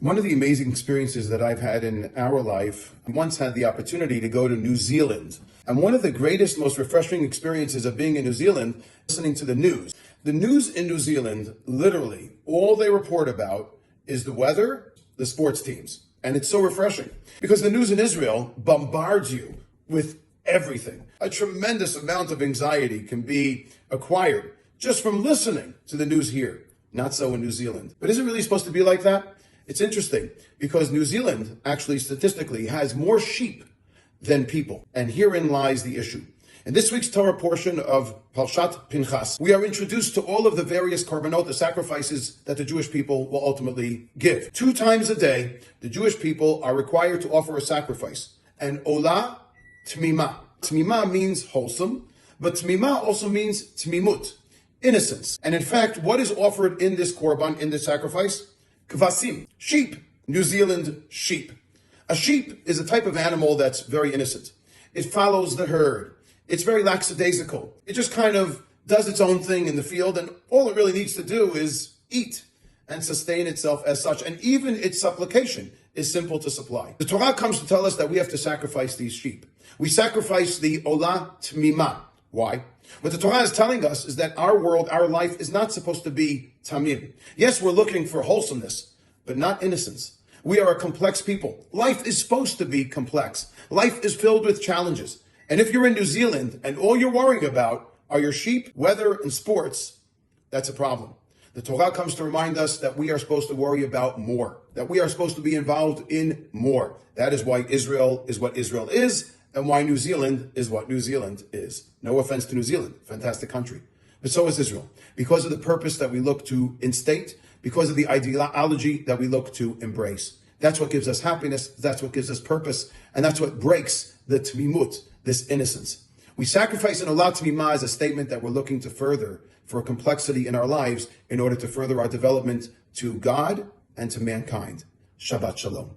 One of the amazing experiences that I've had in our life, I once had the opportunity to go to New Zealand. And one of the greatest, most refreshing experiences of being in New Zealand, listening to the news. The news in New Zealand, literally, all they report about is the weather, the sports teams. And it's so refreshing because the news in Israel bombards you with everything. A tremendous amount of anxiety can be acquired just from listening to the news here. Not so in New Zealand. But is it really supposed to be like that? It's interesting because New Zealand actually statistically has more sheep than people. And herein lies the issue. In this week's Torah portion of Parshat Pinchas, we are introduced to all of the various korbanot, the sacrifices that the Jewish people will ultimately give. 2 times a day, the Jewish people are required to offer a sacrifice. And Olah Temima. Temima means wholesome, but Temima also means Temimut, innocence. And in fact, what is offered in this korban, in this sacrifice? Kvasim, sheep, New Zealand sheep. A sheep is a type of animal that's very innocent. It follows the herd. It's very lackadaisical. It just kind of does its own thing in the field, and all it really needs to do is eat and sustain itself as such. And even its supplication is simple to supply. The Torah comes to tell us that we have to sacrifice these sheep. We sacrifice the Olah Temima. Why? What the Torah is telling us is that our world, our life is not supposed to be tamim. Yes, we're looking for wholesomeness, but not innocence. We are a complex people. Life is supposed to be complex. Life is filled with challenges. And if you're in New Zealand and all you're worrying about are your sheep, weather, and sports, that's a problem. The Torah comes to remind us that we are supposed to worry about more, that we are supposed to be involved in more. That is why Israel is what Israel is, and why New Zealand is what New Zealand is. No offense to New Zealand, fantastic country. But so is Israel. Because of the purpose that we look to instate, because of the ideology that we look to embrace. That's what gives us happiness, that's what gives us purpose, and that's what breaks the Temimut, this innocence. We sacrifice an Olah Temima as a statement that we're looking to further for a complexity in our lives in order to further our development to God and to mankind. Shabbat shalom.